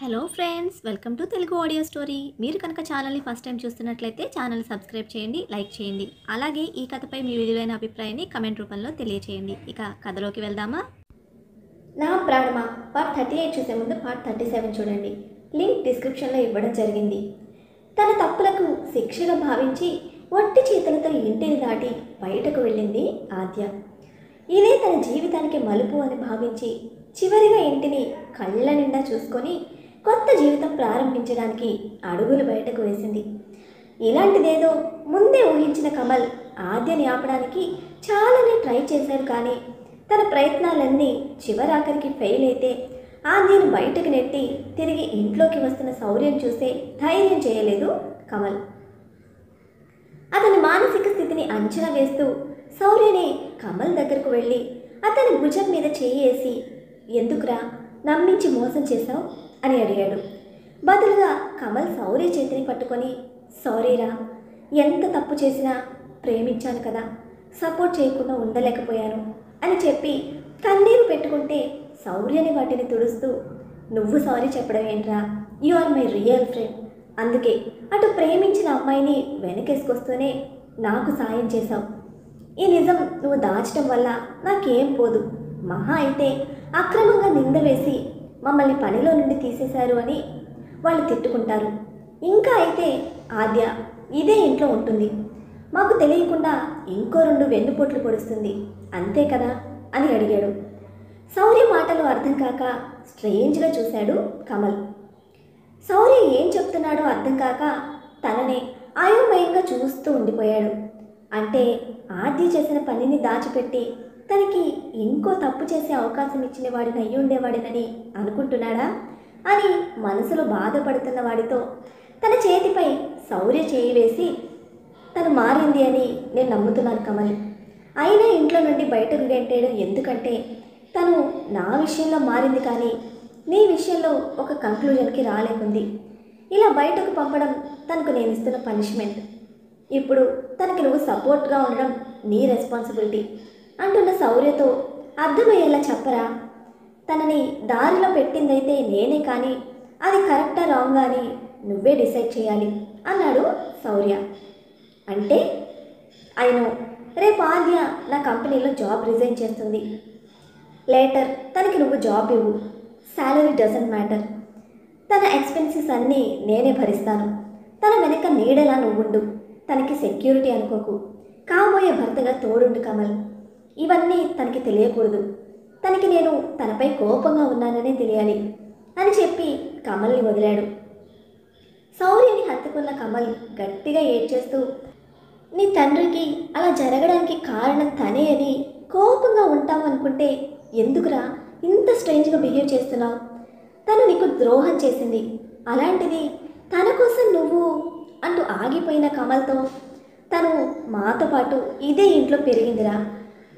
Hello friends, welcome to Telugu audio story. మీరు కనుక ఛానల్ని ఫస్ట్ టైం చూస్తున్నట్లయితే ఛానల్ సబ్స్క్రైబ్ చేయండి, లైక్ చేయండి. అలాగే ఈ కథపై మీ విలువైన అభిప్రాయాన్ని కమెంట్ రూపంలో తెలియచేయండి. ఇక కథలోకి వెళ్దామా? నా ప్రాణమా పార్ట్ 38 చూసే ముందు పార్ట్ 37 చూడండి. లింక్ డిస్క్రిప్షన్లో ఇవ్వడం జరిగింది. తన తప్పులకు శిక్షగా భావించి ఒట్టి చేతులతో ఇంటిని దాటి బయటకు వెళ్ళింది ఆద్య. ఇదే తన జీవితానికి మలుపు అని భావించి చివరిగా ఇంటిని కళ్ళ నిండా చూసుకొని కొత్త జీవితం ప్రారంభించడానికి అడుగులు బయటకు వేసింది. ఇలాంటిదేదో ముందే ఊహించిన కమల్ ఆద్యని ఆపడానికి చాలానే ట్రై చేశాడు. కానీ తన ప్రయత్నాలన్నీ చివరాఖరికి ఫెయిల్ అయితే ఆద్యను బయటకు నెట్టి తిరిగి ఇంట్లోకి వస్తున్న శౌర్యం చూసే ధైర్యం చేయలేదు కమల్. అతని మానసిక స్థితిని అంచనా వేస్తూ శౌర్యని కమల్ దగ్గరకు వెళ్ళి అతని భుజం మీద చేయేసి, ఎందుకురా నమ్మించి మోసం చేశావు అని అడిగాడు. బదులుగా కమల్ శౌర్య చేతిని పట్టుకొని, సారీరా, ఎంత తప్పు చేసినా ప్రేమించాను కదా, సపోర్ట్ చేయకుండా ఉండలేకపోయాను అని చెప్పి కన్నీరు పెట్టుకుంటే శౌర్యని వాటిని తుడుస్తూ, నువ్వు సారీ చెప్పడం ఏంట్రా, you are my real friend, అందుకే అటు ప్రేమించిన అమ్మాయిని వెనకేసుకొస్తూనే నాకు సాయం చేశావు. ఈ నిజం నువ్వు దాచడం వల్ల నాకేం పోదు, మహా అయితే అక్రమంగా నింద వేసి మమ్మల్ని పనిలో నుండి తీసేశారు అని వాళ్ళు తిట్టుకుంటారు. ఇంకా అయితే ఆద్య ఇదే ఇంట్లో ఉంటుంది, మాకు తెలియకుండా ఇంకో 2 వెన్నుపోట్లు పొడుస్తుంది, అంతే కదా అని అడిగాడు. శౌర్య మాటలు అర్థం కాక స్ట్రేంజ్గా చూశాడు కమల్. శౌర్య ఏం చెప్తున్నాడో అర్థం కాక తననే అయోమయంగా చూస్తూ ఉండిపోయాడు. అంటే ఆద్య చేసిన పనిని దాచిపెట్టి తనకి ఇంకో తప్పు చేసే అవకాశం ఇచ్చిన వాడిని అయ్యి ఉండేవాడినని అనుకుంటున్నాడా అని మనసులో బాధపడుతున్న వాడితో తన చేతిపై శౌర్య చేయి వేసి, తను మారింది అని నేను నమ్ముతున్నాను కమల్, అయినా ఇంట్లో నుండి బయటకు గెంటేయడం ఎందుకంటే తను నా విషయంలో మారింది, కానీ నీ విషయంలో ఒక కంక్లూజన్కి రాలేకుంది. ఇలా బయటకు పంపడం తనకు నేను ఇస్తున్న పనిష్మెంట్. ఇప్పుడు తనకి నువ్వు సపోర్ట్గా ఉండడం నీ రెస్పాన్సిబిలిటీ అంటున్న శౌర్యతో, అర్థమయ్యేలా చెప్పరా, తనని దారిలో పెట్టిందైతే నేనే, కానీ అది కరెక్టా రాంగా అని నువ్వే డిసైడ్ చేయాలి అన్నాడు శౌర్య. అంటే అయినో రేపు ఆద్య నా కంపెనీలో జాబ్ రిజైన్ చేస్తుంది. లేటర్ తనకి నువ్వు జాబ్ ఇవ్వు, శాలరీ డజంట్ మ్యాటర్, తన ఎక్స్పెన్సెస్ అన్నీ నేనే భరిస్తాను, తన వెనక నీడలా నువ్వుండు, తనకి సెక్యూరిటీ అనుకోకు, కాబోయే భర్తగా తోడుండు కమల్. ఇవన్నీ తనకి తెలియకూడదు, తనకి నేను తనపై కోపంగా ఉన్నాననే తెలియాలి అని చెప్పి కమల్ని వదిలాడు. శౌర్యని హత్తుకున్న కమల్ గట్టిగా ఏడ్చేస్తూ, నీ తండ్రికి అలా జరగడానికి కారణం తనే అని కోపంగా ఉంటావు అనుకుంటే ఎందుకురా ఇంత స్ట్రేంజ్గా బిహేవ్ చేస్తున్నావు, తను నీకు ద్రోహం చేసింది, అలాంటిది తన కోసం నువ్వు అంటూ ఆగిపోయిన కమల్తో, తను మాతో పాటు ఇదే ఇంట్లో పెరిగిందిరా,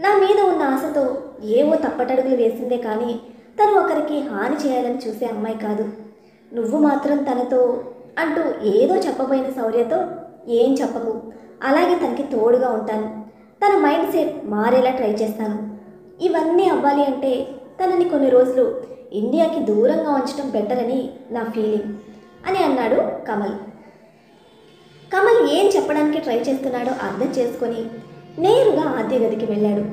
నా మీద ఉన్న ఆశతో ఏవో తప్పటడుగులు వేసిందే, కానీ తను ఒకరికి హాని చేయాలని చూసే అమ్మాయి కాదు, నువ్వు మాత్రం తనతో అంటూ ఏదో చెప్పబోయిన శౌర్యతో, ఏం చెప్పకు, అలాగే తనకి తోడుగా ఉంటాను, తన మైండ్ సెట్ మారేలా ట్రై చేస్తాను, ఇవన్నీ అవ్వాలి అంటే తనని కొన్ని రోజులు ఇండియాకి దూరంగా ఉంచడం బెటర్ అని నా ఫీలింగ్ అని అన్నాడు కమల్. కమల్ ఏం చెప్పడానికి ట్రై చేస్తున్నాడో అర్థం చేసుకొని నేరుగా ఆద్య గదికి వెళ్ళాడు.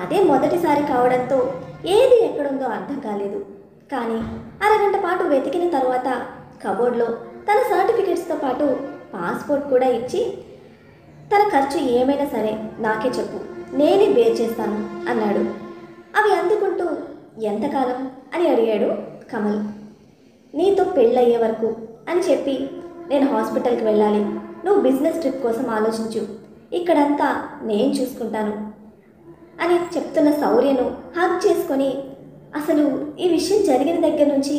అదే మొదటిసారి కావడంతో ఏది ఎక్కడుందో అర్థం కాలేదు. కానీ అరగంట పాటు వెతికిన తర్వాత కబోర్డ్లో తన సర్టిఫికెట్స్తో పాటు పాస్పోర్ట్ కూడా ఇచ్చి, తన ఖర్చు ఏమైనా సరే నాకే చెప్పు, నేనే బేర్ చేస్తాను అన్నాడు. అవి అందుకుంటూ, ఎంతకాలం అని అడిగాడు కమల్. నీతో పెళ్ళయ్యే వరకు అని చెప్పి, నేను హాస్పిటల్కి వెళ్ళాలి, నువ్వు బిజినెస్ ట్రిప్ కోసం ఆలోచించు, ఇక్కడంతా నేను చూసుకుంటాను అని చెప్తున్న శౌర్యను హగ్ చేసుకొని, అసలు ఈ విషయం జరిగిన దగ్గర నుంచి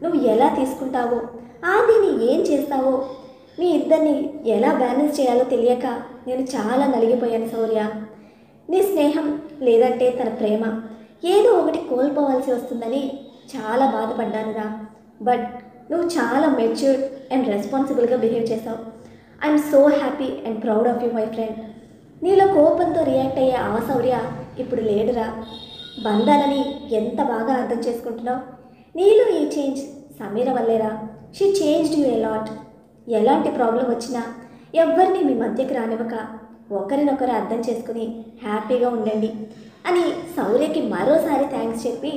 నువ్వు ఎలా తీసుకుంటావో, ఆదిని ఏం చేస్తావో, మీ ఇద్దరిని ఎలా బ్యాలెన్స్ చేయాలో తెలియక నేను చాలా నలిగిపోయాను శౌర్య. నీ స్నేహం లేదంటే తన ప్రేమ ఏదో ఒకటి కోల్పోవాల్సి వస్తుందని చాలా బాధపడ్డానురా. బట్ నువ్వు చాలా మెచ్యూర్డ్ అండ్ రెస్పాన్సిబుల్గా బిహేవ్ చేసావు. I'm so happy and proud of you my friend. నీలో కోపంతో రియాక్ట్ అయ్యే ఆ శౌర్య ఇప్పుడు లేడురా. బంధాలని ఎంత బాగా అర్థం చేసుకుంటున్నావు. నీలో ఈ చేంజ్ సమీర వల్లేరా. She changed you a lot. ఎలాంటి ప్రాబ్లం వచ్చినా ఎవ్వరిని మీ మధ్యకి రానివ్వక ఒకరినొకరు అర్థం చేసుకుని హ్యాపీగా ఉండండి అని శౌర్యకి మరోసారి థ్యాంక్స్ చెప్పి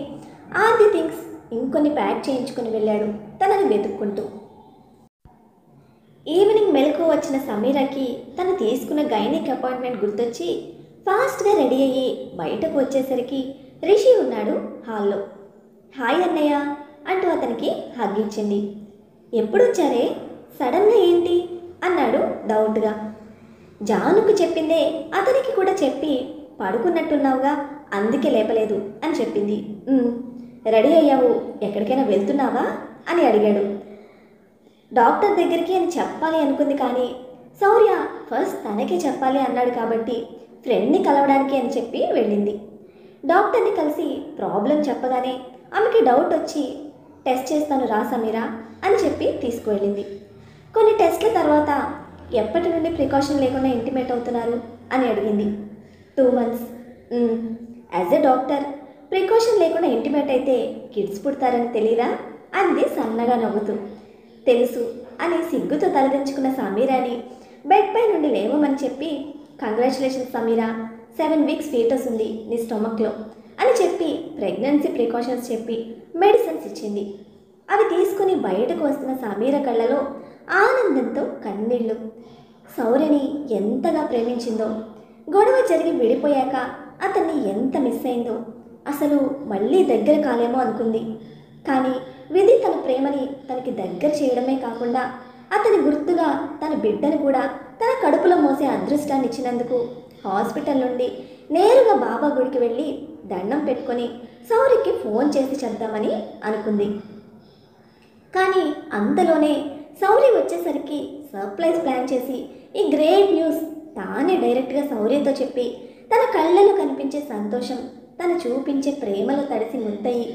ఆల్ ది థింగ్స్ ఇంకొన్ని ప్యాక్ చేయించుకుని వెళ్ళాడు తనని వెతుక్కుంటూ. ఈవినింగ్ మెలకు వచ్చిన సమీరకి తను తీసుకున్న గైనిక్ అపాయింట్మెంట్ గుర్తొచ్చి ఫాస్ట్గా రెడీ అయ్యి బయటకు వచ్చేసరికి రిషి ఉన్నాడు హాల్లో. హాయ్ అన్నయ్య అంటూ అతనికి హగ్ ఇచ్చింది. ఎప్పుడు వచ్చారే, సడన్గా ఏంటి అన్నాడు డౌట్గా. జానుకు చెప్పిందే అతనికి కూడా చెప్పి పడుకున్నట్టున్నావుగా, అందుకే లేపలేదు అని చెప్పింది. రెడీ అయ్యావు, ఎక్కడికైనా వెళ్తున్నావా అని అడిగాడు. డాక్టర్ దగ్గరికి అని చెప్పాలి అనుకుంది, కానీ శౌర్య ఫస్ట్ తనకే చెప్పాలి అన్నాడు కాబట్టి ఫ్రెండ్ని కలవడానికి అని చెప్పి వెళ్ళింది. డాక్టర్ని కలిసి ప్రాబ్లం చెప్పగానే ఆమెకి డౌట్ వచ్చి టెస్ట్ చేస్తాను రా సమీరా అని చెప్పి తీసుకువెళ్ళింది. కొన్ని టెస్ట్ల తర్వాత ఎప్పటి నుండి ప్రికాషన్ లేకుండా ఇంటిమేట్ అవుతున్నారు అని అడిగింది. 2 months. As a doctor precaution లేకుండా ఇంటిమేట్ అయితే కిడ్స్ పుడతారని తెలీదా అంది సన్నగా నవ్వుతూ. తెలుసు అని సిగ్గుతో తలదించుకున్న సమీరాని బెడ్ పై నుండి లేవమని చెప్పి కంగ్రాచులేషన్స్ సమీరా, 7 weeks ఫీటస్ ఉంది నీ స్టొమక్లో అని చెప్పి ప్రెగ్నెన్సీ ప్రికాషన్స్ చెప్పి మెడిసిన్స్ ఇచ్చింది. అవి తీసుకుని బయటకు వస్తున్న సమీర కళ్ళలో ఆనందంతో కన్నీళ్ళు. శౌర్యని ఎంతగా ప్రేమించిందో, గొడవ జరిగి విడిపోయాక అతన్ని ఎంత మిస్ అయిందో, అసలు మళ్ళీ దగ్గర కాలేమో అనుకుంది. కానీ విధి తన ప్రేమని తనకి దగ్గర చేయడమే కాకుండా అతని గుర్తుగా తన బిడ్డను కూడా తన కడుపులో మోసే అదృష్టాన్ని ఇచ్చినందుకు హాస్పిటల్ నుండి నేరుగా బాబా గుడికి వెళ్ళి దండం పెట్టుకొని శౌర్యకి ఫోన్ చేసి చెప్దామని అనుకుంది. కానీ అంతలోనే శౌర్య వచ్చేసరికి సర్ప్రైజ్ ప్లాన్ చేసి ఈ గ్రేట్ న్యూస్ తానే డైరెక్ట్గా శౌర్యతో చెప్పి తన కళ్ళలో కనిపించే సంతోషం, తను చూపించే ప్రేమలో తడిసి ముద్దయి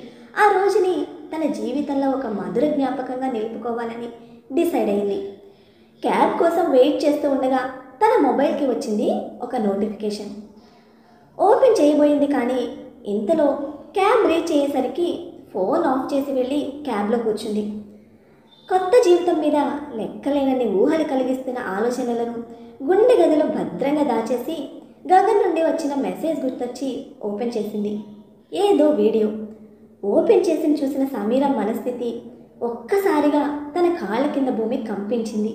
ఆ రోజుని తన జీవితంలో ఒక మధుర జ్ఞాపకంగా నిలుపుకోవాలని డిసైడ్ అయింది. క్యాబ్ కోసం వెయిట్ చేస్తూ ఉండగా తన మొబైల్కి వచ్చింది ఒక నోటిఫికేషన్. ఓపెన్ చేయబోయింది, కానీ ఇంతలో క్యాబ్ రీచ్ అయ్యేసరికి ఫోన్ ఆఫ్ చేసి వెళ్ళి క్యాబ్లో కూర్చుంది. కొత్త జీవితం మీద లెక్కలేనన్ని ఊహలు కలిగిస్తున్న ఆలోచనలను గుండె గదిలో భద్రంగా దాచేసి గగన్ నుండి వచ్చిన మెసేజ్ గుర్తొచ్చి ఓపెన్ చేసింది. ఏదో వీడియో. ఓపెన్ చేసి చూసిన సమీర మనస్థితి ఒక్కసారిగా తన కాళ్ళ కింద భూమి కంపించింది.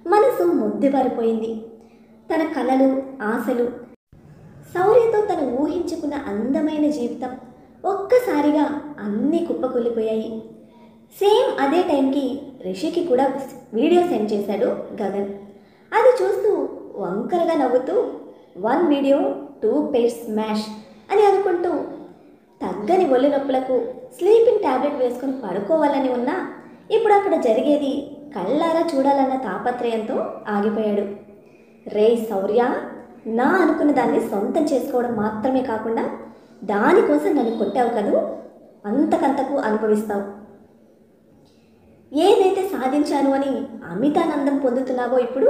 మనసు ముద్దుబారిపోయింది. తన కలలు, ఆశలు, శౌర్యతో తను ఊహించుకున్న అందమైన జీవితం ఒక్కసారిగా అన్నీ కుప్పకూలిపోయాయి. సేమ్ అదే టైంకి రిషికి కూడా వీడియో సెండ్ చేశాడు గగన్. అది చూస్తూ వంకరగా నవ్వుతూ 1 వీడియో 2 pairs స్మాష్ అని అనుకుంటూ తగ్గని ఒళ్ళు నొప్పులకు స్లీపింగ్ ట్యాబ్లెట్ వేసుకుని పడుకోవాలని ఉన్నా ఇప్పుడు అక్కడ జరిగేది కళ్ళారా చూడాలన్న తాపత్రయంతో ఆగిపోయాడు. రే శౌర్య, నా అనుకున్న దాన్ని సొంతం చేసుకోవడం మాత్రమే కాకుండా దానికోసం నన్ను కొట్టావు కదూ, అంతకంతకు అనుభవిస్తావు. ఏదైతే సాధించాను అని అమితానందం పొందుతున్నావో ఇప్పుడు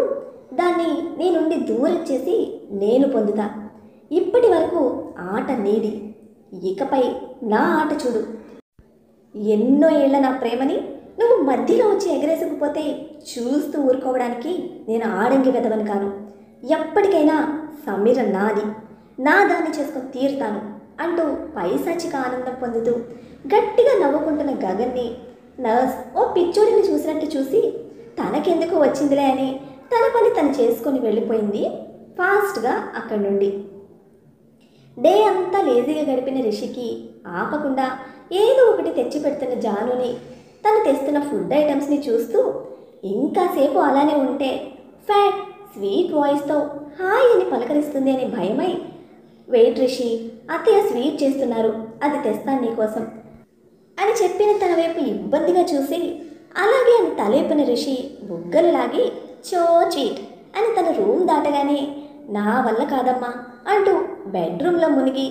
దాన్ని నీ నుండి దూరం చేసి నేను పొందుతా. ఇప్పటి వరకు ఆట నీది, ఇకపై నా ఆట చూడు. ఎన్నో ఏళ్ల నా ప్రేమని నువ్వు మధ్యలో వచ్చి ఎగరేసుకుపోతే చూస్తూ ఊరుకోవడానికి నేను ఆడంగి వెదవని కాను. ఎప్పటికైనా సమీర నాది, నా దాన్ని చేసుకొని తీరుతాను అంటూ పైశాచిక ఆనందం పొందుతూ గట్టిగా నవ్వుకుంటున్న గగన్ని నర్స్ ఓ పిచ్చోడిని చూసినట్టు చూసి తనకెందుకు వచ్చిందిలే అని తన పని తను చేసుకొని వెళ్ళిపోయింది ఫాస్ట్గా అక్కడి నుండి. డే అంతా లేజీగా గడిపిన రిషికి ఆపకుండా ఏదో ఒకటి తెచ్చి పెడుతున్న జానుని, తను తెస్తున్న ఫుడ్ ఐటమ్స్ని చూస్తూ ఇంకాసేపు అలానే ఉంటే ఫ్యాట్ స్వీట్ వాయిస్తో హాయ్ అని పలకరిస్తుంది అని భయమై, వెయిట్ రిషి, అత్తయ్య స్వీట్ చేస్తున్నారు, అది తెస్తాను నీకోసం అని చెప్పిన తన వైపు ఇబ్బందిగా చూసి అలాగే అని తలేపిన రిషి బుగ్గలు లాగి చో చీట్ అని తన రూమ్ దాటగానే నా వల్ల కాదమ్మా అంటూ బెడ్రూమ్లో మునిగి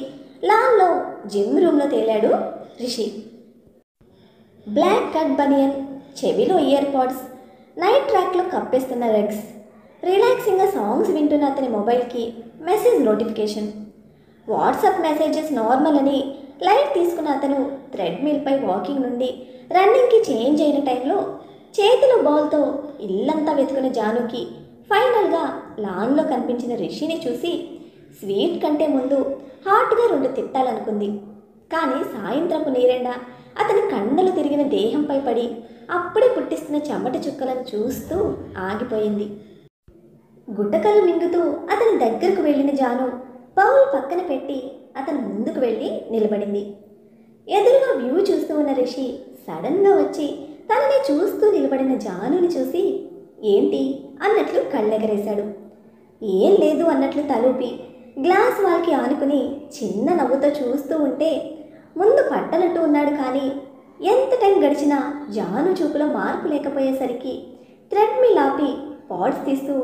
లాన్లో జిమ్ రూమ్లో తేలాడు రిషి. బ్లాక్ కట్ బనియన్, చెవిలో ఇయర్ పాడ్స్, నైట్ ట్రాక్లో కప్పేస్తున్న లెగ్స్, రిలాక్సింగ్గా సాంగ్స్ వింటున్న అతని మొబైల్కి message notification. WhatsApp messages normal అని లైట్ తీసుకున్న అతను థ్రెడ్మిల్పై వాకింగ్ నుండి రన్నింగ్కి చేంజ్ అయిన టైంలో చేతిలో బాల్తో ఇల్లంతా వెతుకున్న జానుకి ఫైనల్గా లాన్లో కనిపించిన రిషిని చూసి స్వీట్ కంటే ముందు హాట్గా 2 తిట్టాలనుకుంది. కానీ సాయంత్రపు నీరెండ అతని కండలు తిరిగిన దేహంపై పడి అప్పుడే పుట్టిస్తున్న చెమట చుక్కలను చూస్తూ ఆగిపోయింది. గుట్టకలు మింగుతూ అతని దగ్గరకు వెళ్ళిన జాను బౌల్ పక్కన పెట్టి అతను ముందుకు వెళ్ళి నిలబడింది. ఎదురుగా వ్యూ చూస్తూ ఉన్న రిషి సడన్గా వచ్చి తనని చూస్తూ నిలబడిన జానుని చూసి ఏంటి అన్నట్లు కళ్ళెగరేశాడు. ఏం లేదు అన్నట్లు తలూపి గ్లాస్ వాల్కి ఆనుకుని చిన్న నవ్వుతో చూస్తూ ఉంటే ముందు పట్టనట్టు ఉన్నాడు. కానీ ఎంత టైం గడిచినా జాను చూపులో మార్పు లేకపోయేసరికి థ్రెడ్మిల్ ఆపి పాడ్స్ తీస్తూ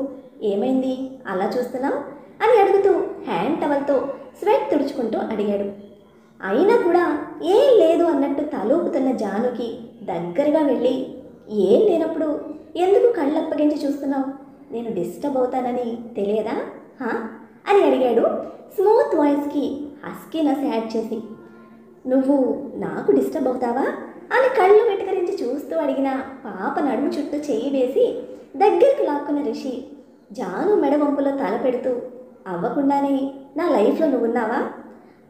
ఏమైంది అలా చూస్తున్నావు అని అడుగుతూ హ్యాండ్ టవల్తో స్వెట్ తుడుచుకుంటూ అడిగాడు. అయినా కూడా ఏం లేదు అన్నట్టు తలూపుతున్న జానుకి దగ్గరగా వెళ్ళి ఏం లేనప్పుడు ఎందుకు కళ్ళప్పగించి చూస్తున్నావు, నేను డిస్టర్బ్ అవుతానని తెలియదా అని అడిగాడు స్మూత్ వాయిస్కి హస్కీనెస్ యాడ్ చేసి. నువ్వు నాకు డిస్టర్బ్ అవుతావా అని కళ్ళు వెటకరించి చూస్తూ అడిగిన పాప నడుము చుట్టూ చెయ్యి వేసి దగ్గరికి లాక్కున్న రిషి జాను మెడ వంపులో తల పెడుతూ అవ్వకుండానే నా లైఫ్లో నువ్వున్నావా,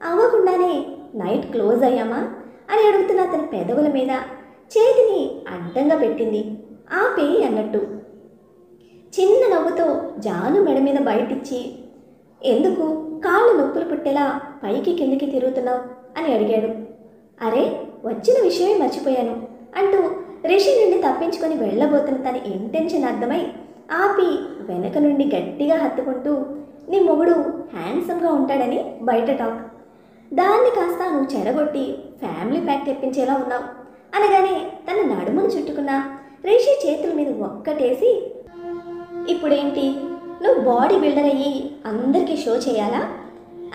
అవ్వకుండానే నైట్ క్లోజ్ అయ్యామా అని అడుగుతున్న అతని పెదవుల మీద చేతిని అడ్డంగా పెట్టింది ఆపే అన్నట్టు. చిన్న నవ్వుతో జాను మెడ మీద బయటిచ్చి ఎందుకు కాళ్ళు నొప్పులు పుట్టేలా పైకి కిందికి తిరుగుతున్నావు అని అడిగాడు. అరే వచ్చిన విషయమే మర్చిపోయాను అంటూ రిషి నుండి తప్పించుకొని వెళ్ళబోతున్న తన ఇంటెన్షన్ అర్థమై ఆపి వెనక నుండి గట్టిగా హత్తుకుంటూ నీ మొగుడు హ్యాండ్సమ్గా ఉంటాడని బయట టాక్, దాన్ని కాస్త నువ్వు చెడగొట్టి ఫ్యామిలీ ప్యాక్ తెప్పించేలా ఉన్నావు అనగానే తన నడుమును చుట్టుకున్న రిషి చేతుల మీద ఒక్కటేసి ఇప్పుడేంటి నువ్వు బాడీ బిల్డర్ అయ్యి అందరికీ షో చేయాలా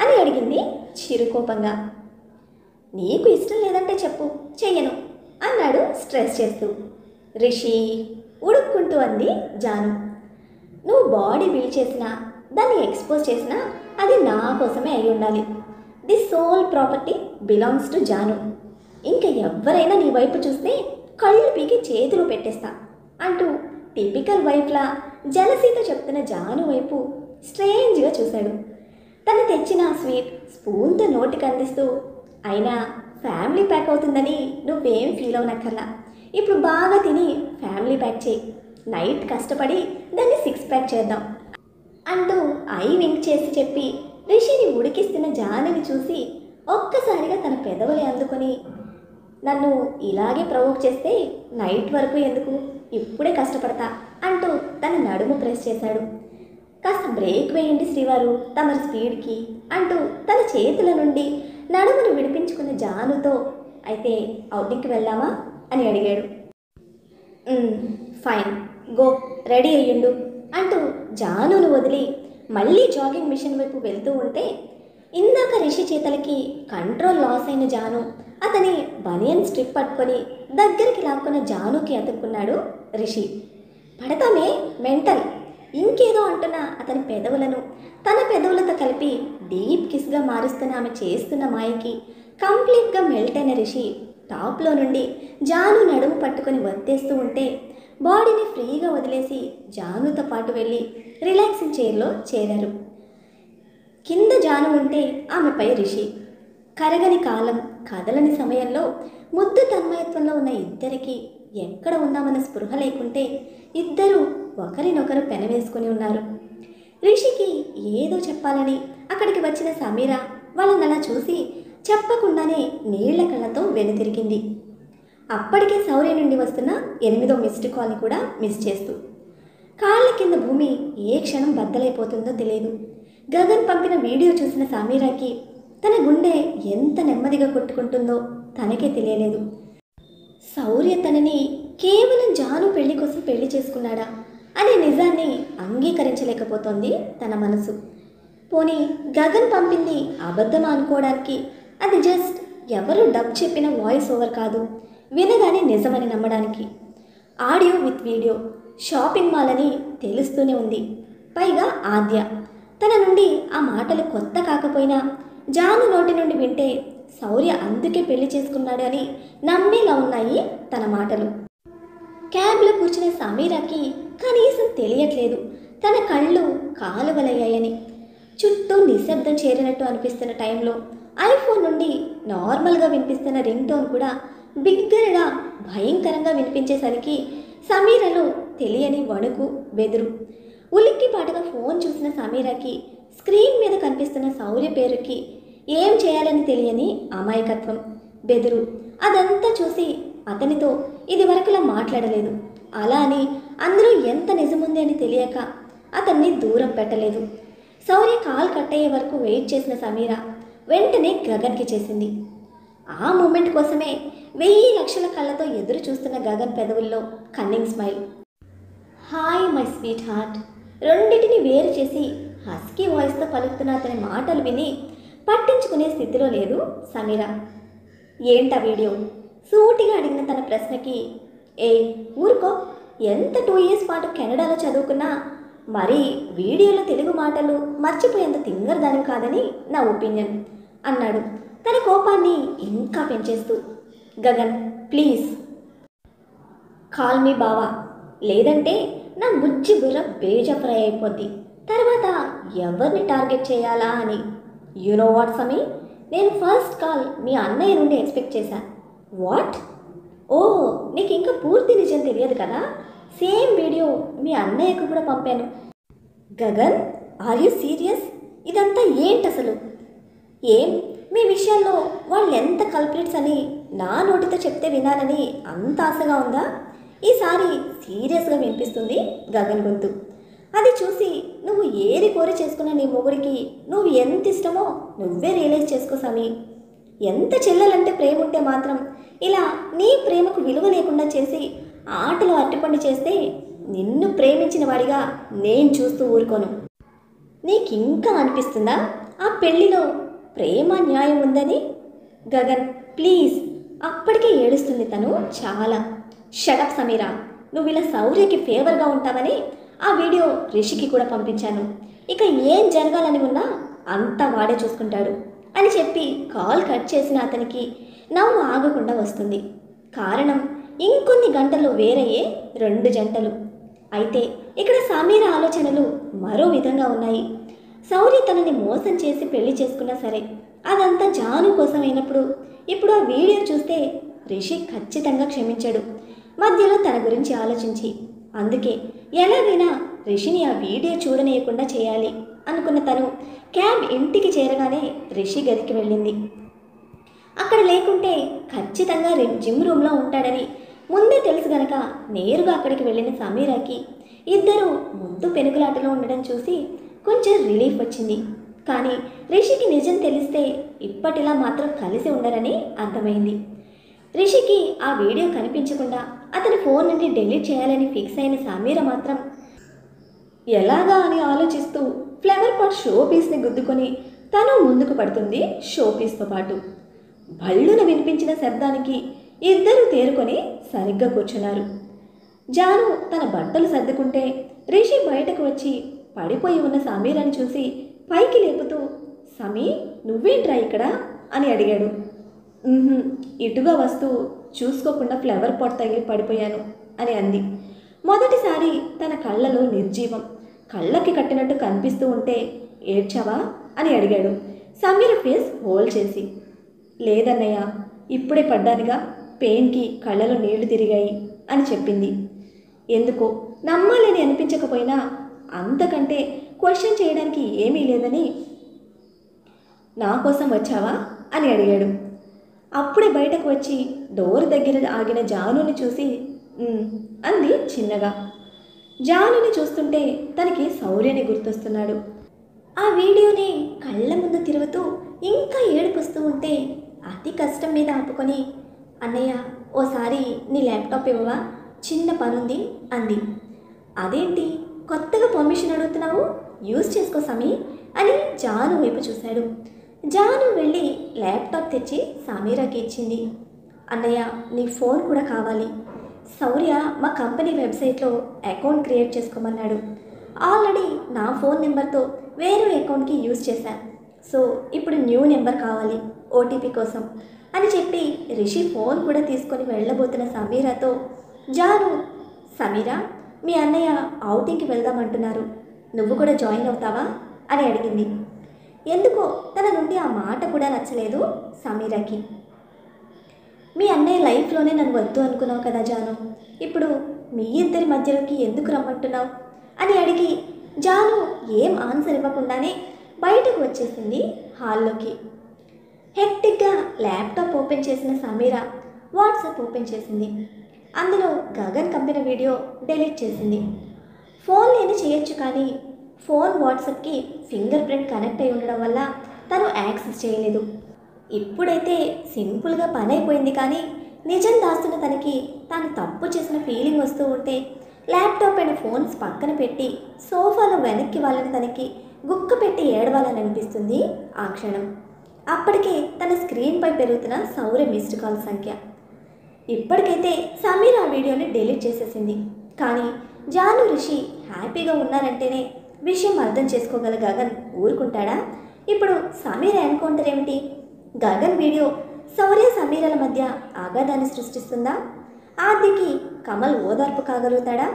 అని అడిగింది చిరుకోపంగా. నీకు ఇష్టం లేదంటే చెప్పు చెయ్యను అన్నాడు స్ట్రెస్ చేస్తూ. రిషి ఉడుక్కుంటూ అంది జాను. నువ్వు బాడీ బిల్డ్ చేసినా దాన్ని ఎక్స్పోజ్ చేసినా అది నా కోసమే అయి ఉండాలి. The sole property belongs to Janu. ఇంకా ఎవరైనా నీ వైపు చూస్తే కళ్ళు పీకి చేతులు పెట్టేస్తా అంటూ టిపికల్ వైఫ్లా జలసీతో చెప్తున్న జాను వైపు స్ట్రేంజ్గా చూశాడు. తను తెచ్చిన స్వీట్ స్పూన్తో నోటికి అందిస్తూ అయినా ఫ్యామిలీ ప్యాక్ అవుతుందని నువ్వేం ఫీల్ అవనక్కర్లా, ఇప్పుడు బాగా తిని ఫ్యామిలీ ప్యాక్ చేయి, నైట్ కష్టపడి దాన్ని 6 ప్యాక్ చేద్దాం అంటూ ఐ వింక్ చేసి చెప్పి రిషిని ఉడికిస్తున్న జానుని చూసి ఒక్కసారిగా తన పెదవులు అందుకొని నన్ను ఇలాగే ప్రవోక్ చేస్తే నైట్ వరకు ఎందుకు, ఇప్పుడే కష్టపడతా అంటూ తన నడుము ప్రెస్ చేశాడు. కాస్త బ్రేక్ వేయండి శ్రీవారు తమరి స్పీడ్కి అంటూ తన చేతుల నుండి నడుమును విడిపించుకున్న జానుతో అయితే అవుటింగ్కి వెళ్దామా అని అడిగాడు. ఫైన్ గో రెడీ అయ్యుండు అంటూ జానును వదిలి మళ్ళీ జాగింగ్ మిషన్ వైపు వెళ్తూ ఉంటే ఇందాక రిషి చేతలకి కంట్రోల్ లాస్ అయిన జాను అతని బనియన్ స్ట్రిప్ పట్టుకొని దగ్గరికి లాక్కున్న జానుకి అతుక్కున్నాడు రిషి. పడతామే మెంటల్ ఇంకేదో అంటున్న అతని పెదవులను తన పెదవులతో కలిపి డీప్ కిస్గా మారుస్తున్న ఆమె చేస్తున్న మాయకి కంప్లీట్గా మెల్ట్ అయిన రిషి టాప్లో నుండి జాను నడుము పట్టుకొని వత్తేస్తూ ఉంటే బాడీని ఫ్రీగా వదిలేసి జానుతో పాటు వెళ్ళి రిలాక్సింగ్ చైర్లో చేరారు. కింద జాను ఉంటే ఆమెపై రిషి. కరగని కాలం కదలని సమయంలో ముద్దు తన్మయత్వంలో ఉన్న ఇద్దరికి ఎక్కడ ఉన్నామన్న స్పృహ లేకుంటే ఇద్దరూ ఒకరినొకరు పెనవేసుకుని ఉన్నారు. రిషికి ఏదో చెప్పాలని అక్కడికి వచ్చిన సమీర వాళ్ళని అలా చూసి చెప్పకుండానే నీళ్ల కళ్ళతో వెనుతిరిగింది. అప్పటికే శౌర్య నుండి వస్తున్న 8వ మిస్డ్ కాల్ని కూడా మిస్ చేస్తూ కాళ్ళ కింద భూమి ఏ క్షణం బద్దలైపోతుందో తెలియదు. గగన్ పంపిన వీడియో చూసిన సమీరాకి తన గుండె ఎంత నెమ్మదిగా కొట్టుకుంటుందో తనకే తెలియలేదు. శౌర్య తనని కేవలం జాను పెళ్లి కోసం పెళ్లి చేసుకున్నాడా అనే నిజాన్ని అంగీకరించలేకపోతోంది తన మనసు. పోనీ గగన్ పంపింది అబద్ధమా అనుకోవడానికి అది జస్ట్ ఎవరు డబ్ చెప్పిన వాయిస్ ఓవర్ కాదు, వినగానే నిజమని నమ్మడానికి. Audio with video shopping mall అని తెలుస్తూనే ఉంది. పైగా ఆద్య తన నుండి ఆ మాటలు కొత్త కాకపోయినా జాను నోటి నుండి వింటే శౌర్య అందుకే పెళ్లి చేసుకున్నాడు అని నమ్మేలా ఉన్నాయి తన మాటలు. క్యాబ్లో కూర్చున్న సమీరాకి కనీసం తెలియట్లేదు తన కళ్ళు కాలువలయ్యాయని. చుట్టూ నిశ్శబ్దం చేరినట్టు అనిపిస్తున్న టైంలో ఐఫోన్ నుండి నార్మల్గా వినిపిస్తున్న రింగ్ టోన్ కూడా బిగ్గరగా భయంకరంగా వినిపించేసరికి సమీరలో తెలియని వణుకు, బెదురు. ఉలిక్కిపాటుగా ఫోన్ చూసిన సమీరాకి స్క్రీన్ మీద కనిపిస్తున్న శౌర్య పేరుకి ఏం చేయాలని తెలియని అమాయకత్వం, బెదురు. అదంతా చూసి అతనితో ఇది వరకులా మాట్లాడలేదు. అలా అని అందులో ఎంత నిజముంది అని తెలియక అతన్ని దూరం పెట్టలేదు. శౌర్య కాల్ కట్ అయ్యే వరకు వెయిట్ చేసిన సమీర వెంటనే గగన్కి చేసింది. ఆ మూమెంట్ కోసమే 1000 లక్షల కళ్ళతో ఎదురు చూస్తున్న గగన్ పెదవుల్లో cunning smile. Hi my sweetheart. రెండింటిని వేరు చేసి హస్కీ వాయిస్తో పలుకుతున్న అతని మాటలు విని పట్టించుకునే స్థితిలో లేదు సమీర. ఏంటా వీడియో? సూటిగా అడిగిన తన ప్రశ్నకి ఊరుకో, ఎంత 2 years పాటు కెనడాలో చదువుకున్నా మరి వీడియోలో తెలుగు మాటలు మర్చిపోయేంత తింగరదాని కాదని నా ఒపీనియన్ అన్నాడు తన కోపాన్ని ఇంకా పెంచేస్తూ. గగన్ ప్లీజ్ కాల్ మీ బావా, లేదంటే నా ముచ్చి బుర్ర బేజ ఫ్రై అయిపోద్ది. తర్వాత ఎవరిని టార్గెట్ చేయాలా అని. యు నో వాట్ సమీ, నేను ఫస్ట్ కాల్ మీ అన్నయ్య నుండి ఎక్స్పెక్ట్ చేశా. వాట్? ఓ, నీకు ఇంకా పూర్తి నిజం తెలియదు కదా. సేమ్ వీడియో మీ అన్నయ్యకు కూడా పంపాను. Gagan are you serious? ఇదంతా ఏంటి అసలు? ఏం మీ విషయాల్లో వాళ్ళు ఎంత కల్ప్రిట్స్ అని నా నోటితో చెప్తే వినాలని అంత ఆశగా ఉందా? ఈసారి సీరియస్గా వినిపిస్తుంది గగన్ గొంతు. అది చూసి నువ్వు ఏరి కోరి చేసుకున్న నీ మొగుడికి నువ్వు ఎంత ఇష్టమో నువ్వే రియలైజ్ చేసుకో సమీ. ఎంత చెల్లెలంటే ప్రేమ ఉంటే మాత్రం ఇలా నీ ప్రేమకు విలువ లేకుండా చేసి ఆటలో అట్టిపండి చేస్తే నిన్ను ప్రేమించిన వాడిగా నేను చూస్తూ ఊరుకోను. నీకింకా అనిపిస్తుందా ఆ పెళ్లిలో ప్రేమ న్యాయం ఉందని? గగన్ ప్లీజ్. అప్పటికే ఏడుస్తుంది తను చాలా. షటప్ సమీరా, నువ్వు ఇలా శౌర్యకి ఫేవర్గా ఉంటావని ఆ వీడియో రిషికి కూడా పంపించాను. ఇక ఏం జరగాలని ఉన్నా అంతా వాడే చూసుకుంటాడు అని చెప్పి కాల్ కట్ చేసిన అతనికి నవ్వు ఆగకుండా వస్తుంది. కారణం ఇంకొన్ని గంటల్లో వేరయ్యే 2 జంటలు. అయితే ఇక్కడ సమీర ఆలోచనలు మరో విధంగా ఉన్నాయి. శౌర్య తనని మోసం చేసి పెళ్లి చేసుకున్నా సరే అదంతా జాను కోసం అయినప్పుడు ఇప్పుడు ఆ వీడియో చూస్తే రిషి ఖచ్చితంగా క్షమించాడు మధ్యలో తన గురించి ఆలోచించి. అందుకే ఎలాగైనా రిషిని ఆ వీడియో చూడనీయకుండా చేయాలి అనుకున్న తను క్యాబ్ ఇంటికి చేరగానే రిషి గదికి వెళ్ళింది. అక్కడ లేకుంటే ఖచ్చితంగా జిమ్ రూమ్లో ఉంటాడని ముందే తెలుసు గనక నేరుగా అక్కడికి వెళ్ళిన సమీరాకి ఇద్దరు ముందు పెనుగులాటలో ఉండడం చూసి కొంచెం రిలీఫ్ వచ్చింది. కానీ రిషికి నిజం తెలిస్తే ఇప్పటిలా మాత్రం కలిసి ఉండరని అర్థమైంది. రిషికి ఆ వీడియో కనిపించకుండా అతని ఫోన్ నుండి డిలీట్ చేయాలని ఫిక్స్ అయిన సమీర మాత్రం ఎలాగా అని ఆలోచిస్తూ ఫ్లవర్ పాట్ షో పీస్ని గుద్దుకొని తను ముందుకు పడుతుంది. షో పీస్తో పాటు భళ్ళున వినిపించిన శబ్దానికి ఇద్దరు తేరుకొని సరిగ్గా కూర్చున్నారు. జాను తన బట్టలు సర్దుకుంటే రిషి బయటకు వచ్చి పడిపోయి ఉన్న సమీరని చూసి పైకి లేపుతూ, సమీ నువ్వేంట్రా ఇక్కడ అని అడిగాడు. ఇటుగా వస్తూ చూసుకోకుండా ఫ్లవర్ పాట్ తగిలి పడిపోయాను అని అంది. మొదటిసారి తన కళ్ళలో నిర్జీవం కళ్ళకి కట్టినట్టు కనిపిస్తూ ఉంటే ఏడ్చావా అని అడిగాడు సమీర ఫేస్ హోల్డ్ చేసి. లేదన్నయ్య, ఇప్పుడే పడ్డానుగా, పెయిన్కి కళ్ళలో నీళ్లు తిరిగాయి అని చెప్పింది. ఎందుకో నమ్మాలని అనిపించకపోయినా అంతకంటే క్వశ్చన్ చేయడానికి ఏమీ లేదని. నా కోసం వచ్చావా అని అడిగాడు. అప్పుడే బయటకు వచ్చి డోర్ దగ్గర ఆగిన జానుని చూసి అంది చిన్నగా. జానుని చూస్తుంటే తనకి శౌర్యని గుర్తొస్తున్నాడు. ఆ వీడియోని కళ్ళ ముందు తిరుగుతూ ఇంకా ఏడుపుస్తూ ఉంటే అతి కష్టం మీద ఆపుకొని, అన్నయ్య ఓసారి నీ ల్యాప్టాప్ ఇవ్వవా, చిన్న పనుంది అంది. అదేంటి కొత్తగా పర్మిషన్ అడుగుతున్నావు, యూజ్ చేసుకో సమీ అని జాను వైపు చూశాడు. జాను వెళ్ళి ల్యాప్టాప్ తెచ్చి సమీరాకి ఇచ్చింది. అన్నయ్య నీ ఫోన్ కూడా కావాలి, శౌర్య మా కంపెనీ వెబ్సైట్లో అకౌంట్ క్రియేట్ చేసుకోమన్నాడు. ఆల్రెడీ నా ఫోన్ నెంబర్తో వేరే అకౌంట్కి యూజ్ చేశాను, సో ఇప్పుడు న్యూ నెంబర్ కావాలి ఓటీపీ కోసం అని చెప్పి రిషి ఫోన్ కూడా తీసుకొని వెళ్ళబోతున్న సమీరాతో జాను, సమీరా మీ అన్నయ్య ఔటింగ్కి వెళ్దామంటున్నారు, నువ్వు కూడా జాయిన్ అవుతావా అని అడిగింది. ఎందుకో తన నుండి ఆ మాట కూడా నచ్చలేదు సమీరాకి. మీ అన్నయ్య లైఫ్లోనే నన్ను వద్దు అనుకున్నావు కదా జాను, ఇప్పుడు మీ ఇద్దరి మధ్యలోకి ఎందుకు రమ్మంటున్నావు అని అడిగి జాను ఏం ఆన్సర్ ఇవ్వకుండానే బయటకు వచ్చేసింది హాల్లోకి. హెక్టిక్గా ల్యాప్టాప్ ఓపెన్ చేసిన సమీరా వాట్సాప్ ఓపెన్ చేసింది. అందులో గగన్ పంపిన వీడియో డెలీట్ చేసింది. ఫోన్ లేని చేయొచ్చు కానీ ఫోన్ వాట్సాప్కి ఫింగర్ ప్రింట్ కనెక్ట్ అయి ఉండడం వల్ల తను యాక్సెస్ చేయలేదు. ఇప్పుడైతే సింపుల్గా పని అయిపోయింది కానీ నిజం దాస్తున్న తనకి తాను తప్పు చేసిన ఫీలింగ్ వస్తూ ఉంటే ల్యాప్టాప్ అండ్ ఫోన్స్ పక్కన పెట్టి సోఫాలో వెనక్కి వాళ్ళని తనకి గుక్క పెట్టి ఏడవాలని అనిపిస్తుంది ఆ క్షణం. అప్పటికే తన స్క్రీన్పై పెరుగుతున్న సౌర్య మిస్డ్ కాల్ సంఖ్య. ఇప్పటికైతే సమీర్ ఆ వీడియోని డిలీట్ చేసేసింది. కానీ జాను, రిషి హ్యాపీగా ఉన్నారంటేనే విషయం అర్థం చేసుకోగల గగన్ ఊరుకుంటాడా? ఇప్పుడు సమీర్ ఎన్కౌంటర్ ఏమిటి? గగన్ వీడియో శౌర్య సమీరల మధ్య ఆఘాతాన్ని సృష్టిస్తుందా? ఆదికి కమల్ ఓదార్పు కాగలుగుతాడా?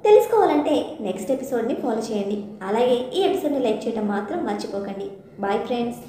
తెలుసుకోవాలంటే నెక్స్ట్ ఎపిసోడ్ని ఫాలో చేయండి. అలాగే ఈ ఎపిసోడ్ని లైక్ చేయడం మాత్రం మర్చిపోకండి. Bye friends.